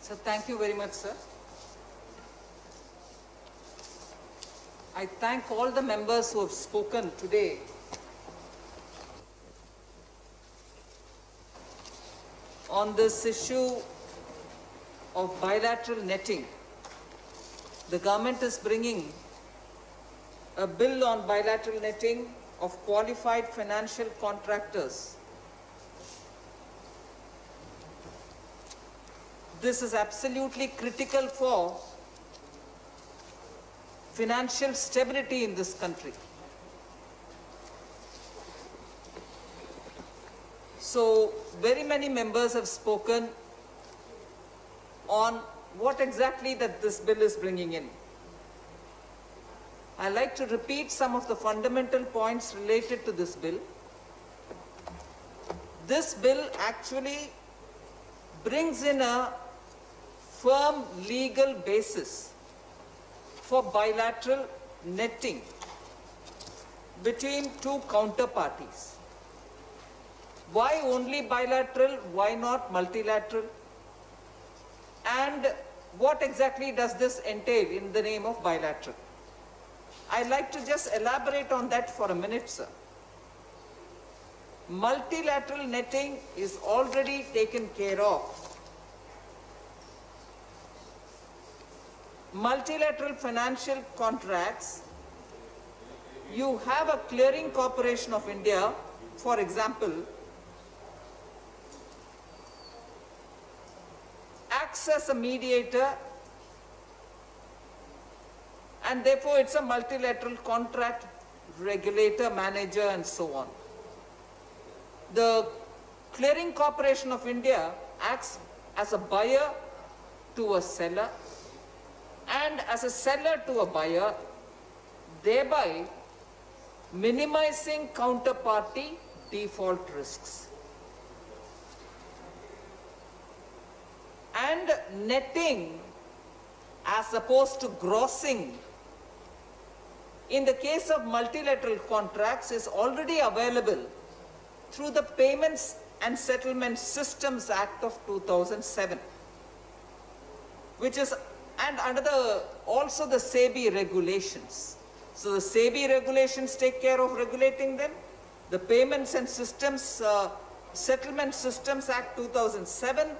So thank you very much, sir. I thank all the members who have spoken today. On this issue of bilateral netting, the government is bringing a bill on bilateral netting of qualified financial contractors. This is absolutely critical for financial stability in this country. So, very many members have spoken on what exactly that this bill is bringing in. I'd like to repeat some of the fundamental points related to this bill. This bill actually brings in a firm legal basis for bilateral netting between two counterparties. Why only bilateral? Why not multilateral? And what exactly does this entail in the name of bilateral? I'd like to just elaborate on that for a minute, sir. Multilateral netting is already taken care of. Multilateral financial contracts, you have a clearing corporation of India, for example, acts as a mediator, and therefore it's a multilateral contract regulator, manager, and so on. The Clearing Corporation of India acts as a buyer to a seller and as a seller to a buyer, thereby minimizing counterparty default risks. And netting as opposed to grossing in the case of multilateral contracts is already available through the Payments and Settlement Systems Act of 2007, which is, and under the, also the SEBI regulations. So the SEBI regulations take care of regulating them. The Payments and Systems, Settlement Systems Act 2007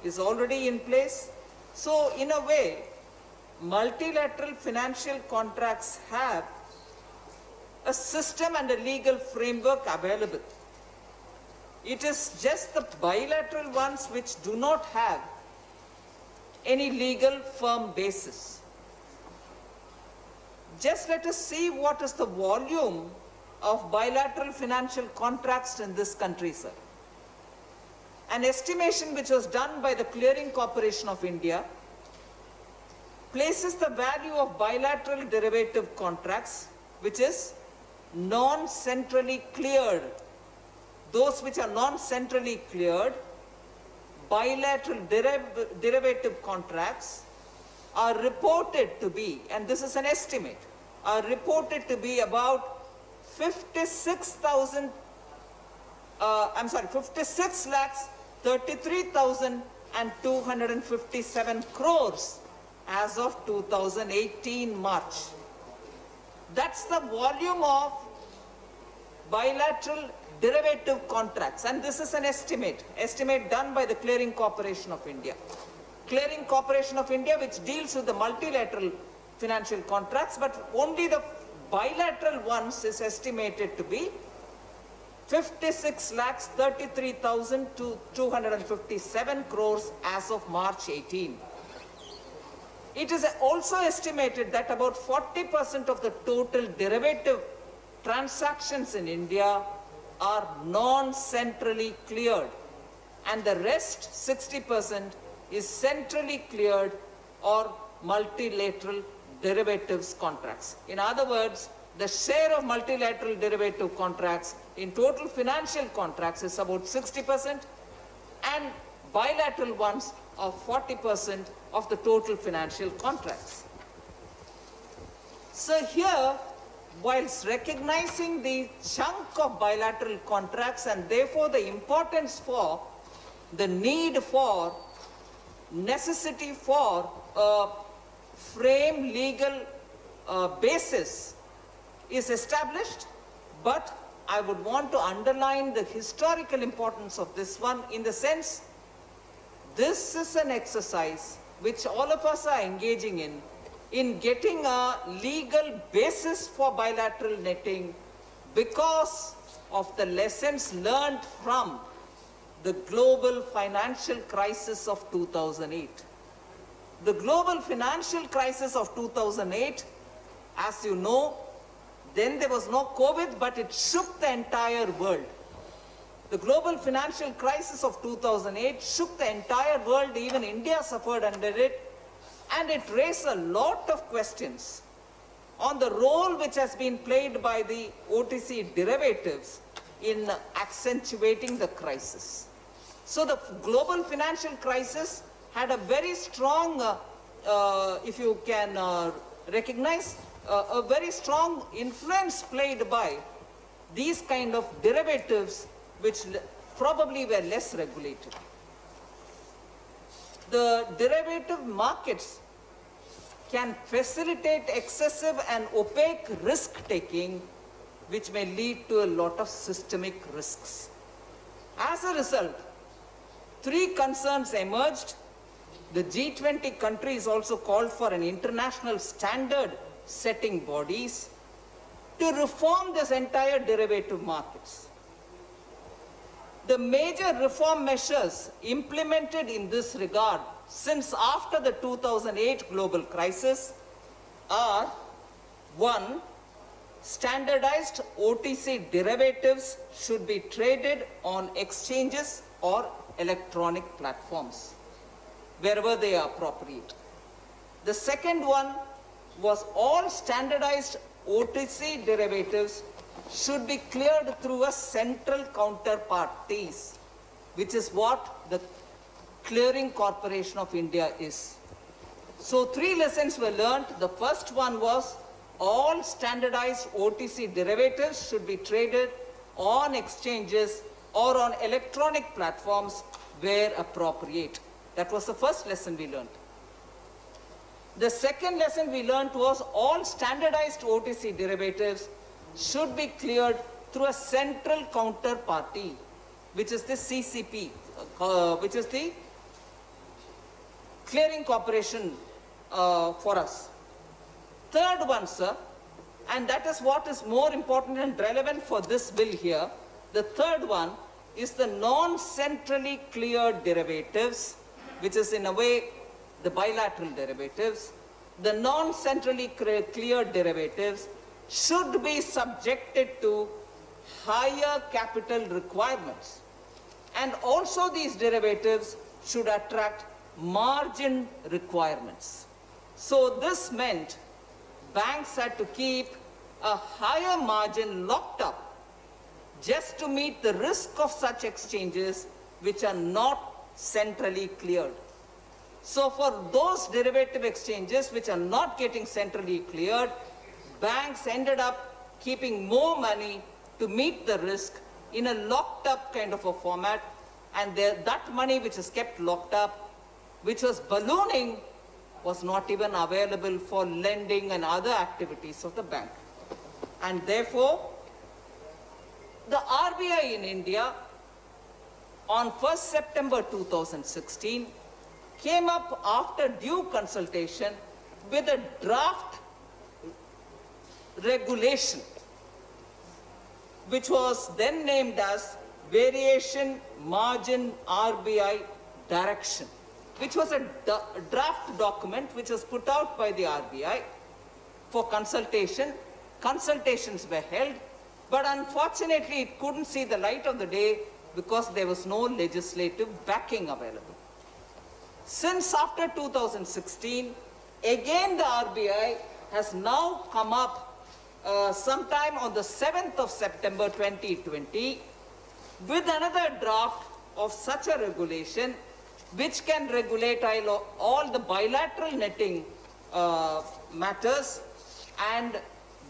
is already in place. So in a way, multilateral financial contracts have a system and a legal framework available. It is just the bilateral ones which do not have any legal firm basis. Just let us see what is the volume of bilateral financial contracts in this country, sir. An estimation which was done by the Clearing Corporation of India places the value of bilateral derivative contracts, which is non-centrally cleared. Those which are non-centrally cleared, bilateral derivative contracts are reported to be, and this is an estimate, are reported to be about 56 lakhs 33,257 crores as of 2018 March. That's the volume of bilateral derivative contracts, and this is an estimate done by the Clearing Corporation of India. Clearing Corporation of India, which deals with the multilateral financial contracts, but only the bilateral ones is estimated to be 56 lakhs 33,257 crores as of March 18. It is also estimated that about 40% of the total derivative transactions in India are non-centrally cleared, and the rest 60% is centrally cleared or multilateral derivatives contracts. In other words, the share of multilateral derivative contracts in total financial contracts is about 60%, and bilateral ones are 40% of the total financial contracts. So here, whilst recognizing the chunk of bilateral contracts and therefore the importance for the need for necessity for a frame legal basis is established, but I would want to underline the historical importance of this one in the sense this is an exercise which all of us are engaging in getting a legal basis for bilateral netting because of the lessons learned from the global financial crisis of 2008. The global financial crisis of 2008, as you know, then there was no COVID, but it shook the entire world. The global financial crisis of 2008 shook the entire world, even India suffered under it, and it raised a lot of questions on the role which has been played by the OTC derivatives in accentuating the crisis. So the global financial crisis had a very strong, if you can recognize, a very strong influence played by these kind of derivatives which probably were less regulated. The derivative markets can facilitate excessive and opaque risk-taking, which may lead to a lot of systemic risks. As a result, three concerns emerged. The G20 countries also called for an international standard setting bodies to reform this entire derivative markets. The major reform measures implemented in this regard since after the 2008 global crisis are: 1, standardized OTC derivatives should be traded on exchanges or electronic platforms wherever they are appropriate. The second one was all standardized OTC derivatives should be cleared through a central counterparties, which is what the Clearing Corporation of India is. So three lessons were learned. The first one was all standardized OTC derivatives should be traded on exchanges or on electronic platforms where appropriate. That was the first lesson we learned. The second lesson we learned was all standardized OTC derivatives should be cleared through a central counterparty, which is the CCP, which is the Clearing Corporation for us. Third one, sir, and that is what is more important and relevant for this bill here. The third one is the non-centrally cleared derivatives, which is in a way the bilateral derivatives. The non-centrally cleared derivatives should be subjected to higher capital requirements. And also these derivatives should attract margin requirements. So this meant banks had to keep a higher margin locked up just to meet the risk of such exchanges which are not centrally cleared. So for those derivative exchanges which are not getting centrally cleared, banks ended up keeping more money to meet the risk in a locked up kind of a format, and that money which is kept locked up, which was ballooning, was not even available for lending and other activities of the bank. And therefore, the RBI in India on 1st September 2016 came up after due consultation with a draft regulation, which was then named as Variation Margin RBI Direction, which was a draft document which was put out by the RBI for consultation. Consultations were held, but unfortunately it couldn't see the light of the day because there was no legislative backing available. Since after 2016, again the RBI has now come up sometime on the 7th of September 2020 with another draft of such a regulation which can regulate all the bilateral netting matters, and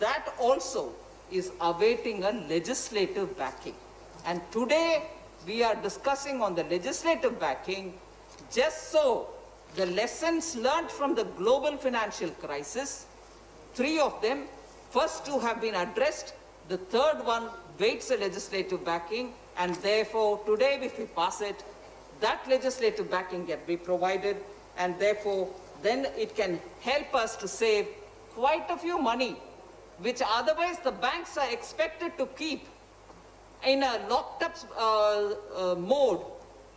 that also is awaiting a legislative backing. And today we are discussing on the legislative backing just so the lessons learned from the global financial crisis, 3 of them, first 2 have been addressed, the third one waits a legislative backing, and therefore today if we pass it, that legislative backing can be provided, and therefore then it can help us to save quite a few money, which otherwise the banks are expected to keep in a locked up mode,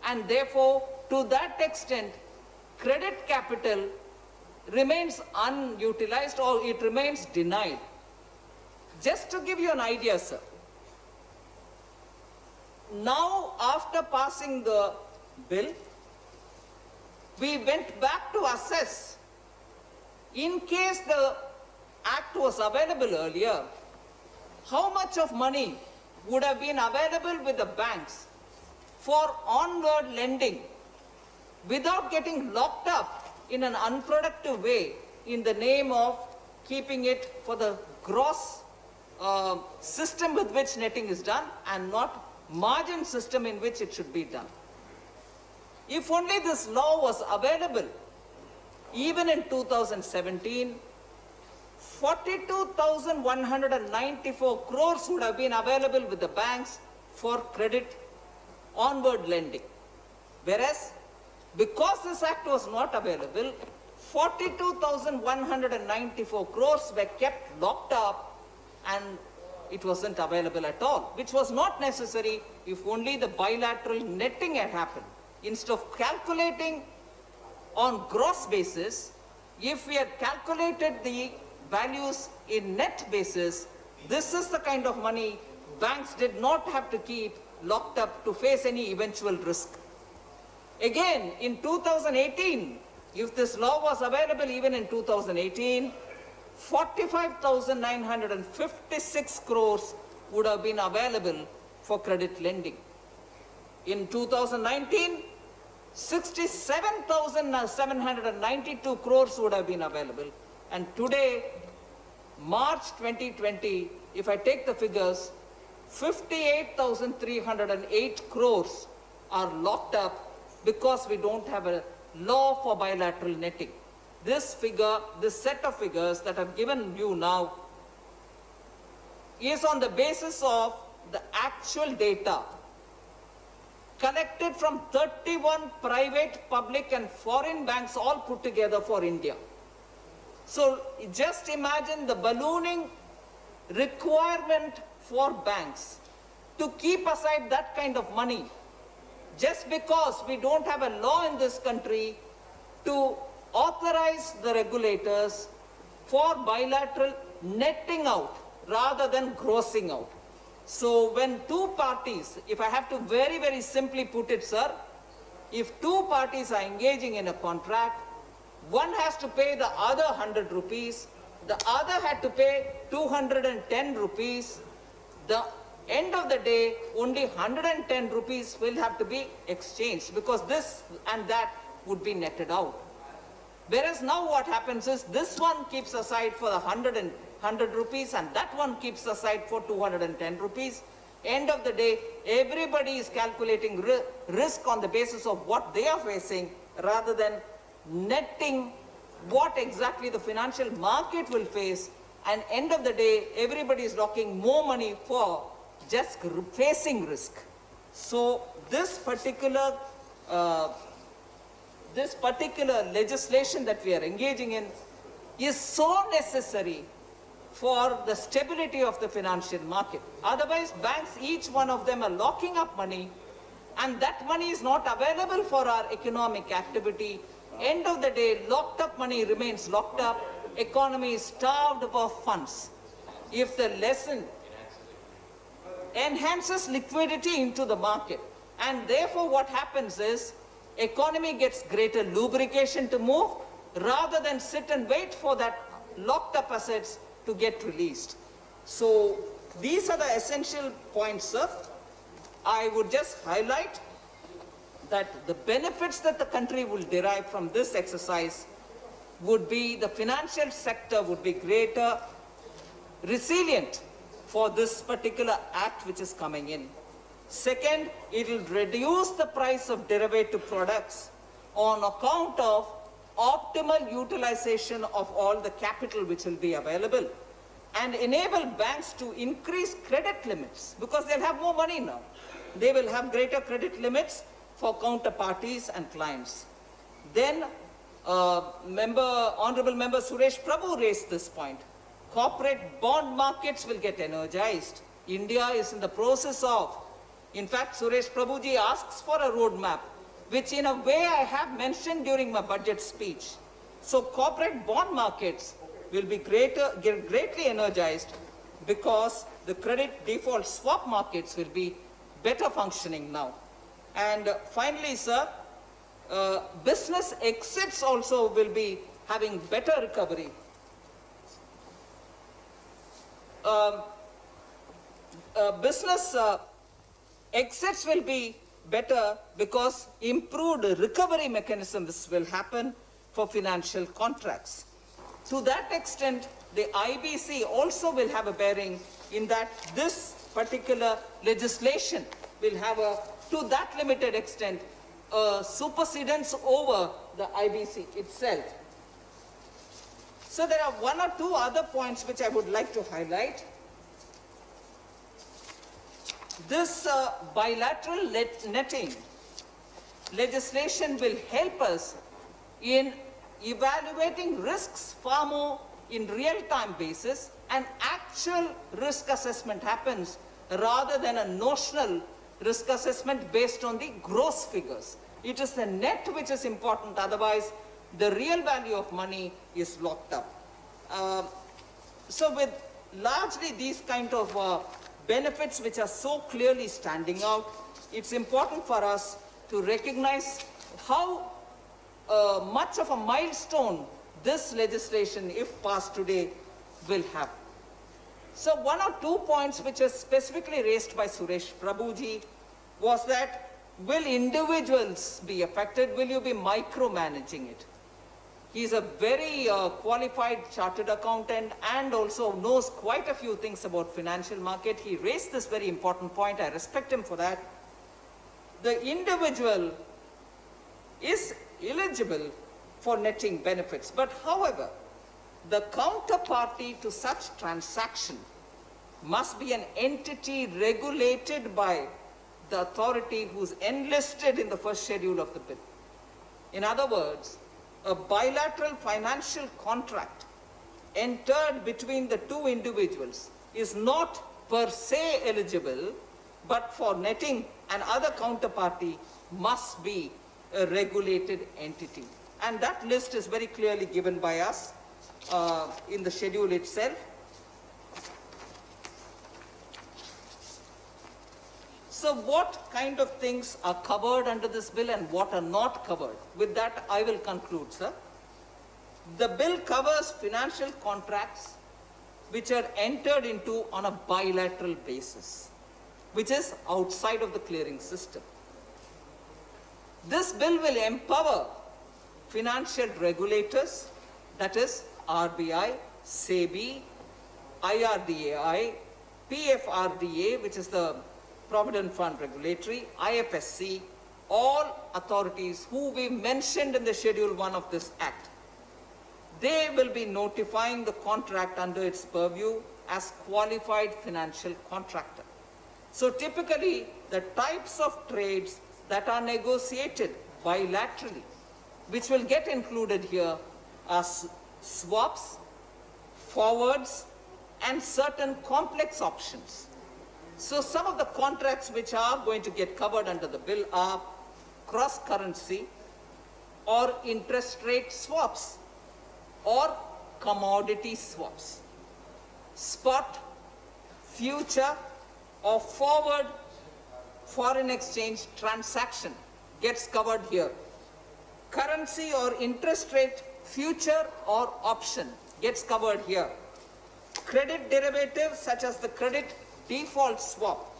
and therefore to that extent credit capital remains unutilized or it remains denied. Just to give you an idea, sir, now after passing the bill, we went back to assess, in case the act was available earlier, how much of money would have been available with the banks for onward lending without getting locked up in an unproductive way in the name of keeping it for the gross system with which netting is done and not margin system in which it should be done. If only this law was available, even in 2017, 42,194 crores would have been available with the banks for credit onward lending. Whereas, because this act was not available, 42,194 crores were kept locked up and it wasn't available at all, which was not necessary if only the bilateral netting had happened. Instead of calculating on gross basis, if we had calculated the values in net basis, this is the kind of money banks did not have to keep locked up to face any eventual risk. Again, in 2018, if this law was available even in 2018, 45,956 crores would have been available for credit lending. In 2019, 67,792 crores would have been available. And today, March 2020, if I take the figures, 58,308 crores are locked up because we don't have a law for bilateral netting. This figure, this set of figures that I've given you now is on the basis of the actual data collected from 31 private, public and foreign banks all put together for India. So just imagine the ballooning requirement for banks to keep aside that kind of money just because we don't have a law in this country to authorize the regulators for bilateral netting out rather than grossing out. So when two parties, if I have to very, very simply put it, sir, if two parties are engaging in a contract, one has to pay the other 100 rupees, the other had to pay 210 rupees, the end of the day, only 110 rupees will have to be exchanged because this and that would be netted out. Whereas now what happens is this one keeps aside for the 100 rupees and that one keeps aside for 210 rupees. End of the day, everybody is calculating risk on the basis of what they are facing rather than netting what exactly the financial market will face. And end of the day, everybody is locking more money for just facing risk. So this particular legislation that we are engaging in is so necessary for the stability of the financial market. Otherwise, banks, each one of them are locking up money, and that money is not available for our economic activity. End of the day, locked up money remains locked up. Economy is starved of funds. If the lesson enhances liquidity into the market, and therefore what happens is economy gets greater lubrication to move rather than sit and wait for that locked up assets to get released. So these are the essential points, sir. I would just highlight that the benefits that the country will derive from this exercise would be the financial sector would be greater, resilient for this particular act which is coming in. Second, it will reduce the price of derivative products on account of optimal utilization of all the capital which will be available, and enable banks to increase credit limits because they'll have more money now. They will have greater credit limits for counterparties and clients. Then, Honorable Member Suresh Prabhu raised this point. Corporate bond markets will get energized. India is in the process of, in fact, Suresh Prabhuji asks for a roadmap, which in a way I have mentioned during my budget speech. So corporate bond markets will be greatly energized because the credit default swap markets will be better functioning now. And finally, sir, business exits also will be having better recovery. Business exits will be better because improved recovery mechanisms will happen for financial contracts. To that extent, the IBC also will have a bearing in that this particular legislation will have to that limited extent, supersedence over the IBC itself. So there are one or two other points which I would like to highlight. This bilateral netting legislation will help us in evaluating risks far more in real-time basis, and actual risk assessment happens rather than a notional risk assessment based on the gross figures. It is the net which is important, otherwise the real value of money is locked up. So with largely these kind of benefits which are so clearly standing out, it's important for us to recognize how much of a milestone this legislation, if passed today, will have. So one or two points which are specifically raised by Suresh Prabhuji was that, will individuals be affected? Will you be micromanaging it? He's a very qualified chartered accountant and also knows quite a few things about financial market. He raised this very important point. I respect him for that. The individual is eligible for netting benefits, but however, the counterparty to such transaction must be an entity regulated by the authority who's enlisted in the first schedule of the bill. In other words, a bilateral financial contract entered between the two individuals is not per se eligible, but for netting, and other counterparty must be a regulated entity. And that list is very clearly given by us in the schedule itself. So what kind of things are covered under this bill and what are not covered? With that, I will conclude, sir. The bill covers financial contracts which are entered into on a bilateral basis, which is outside of the clearing system. This bill will empower financial regulators, that is RBI, SEBI, IRDAI, PFRDA, which is the Provident Fund Regulatory, IFSC, all authorities who we mentioned in the Schedule 1 of this Act. They will be notifying the contract under its purview as qualified financial contractor. So typically, the types of trades that are negotiated bilaterally, which will get included here, are swaps, forwards, and certain complex options. So some of the contracts which are going to get covered under the bill are cross-currency or interest rate swaps or commodity swaps, spot, future, or forward foreign exchange transaction gets covered here. Currency or interest rate future or option gets covered here. Credit derivatives such as the credit default swap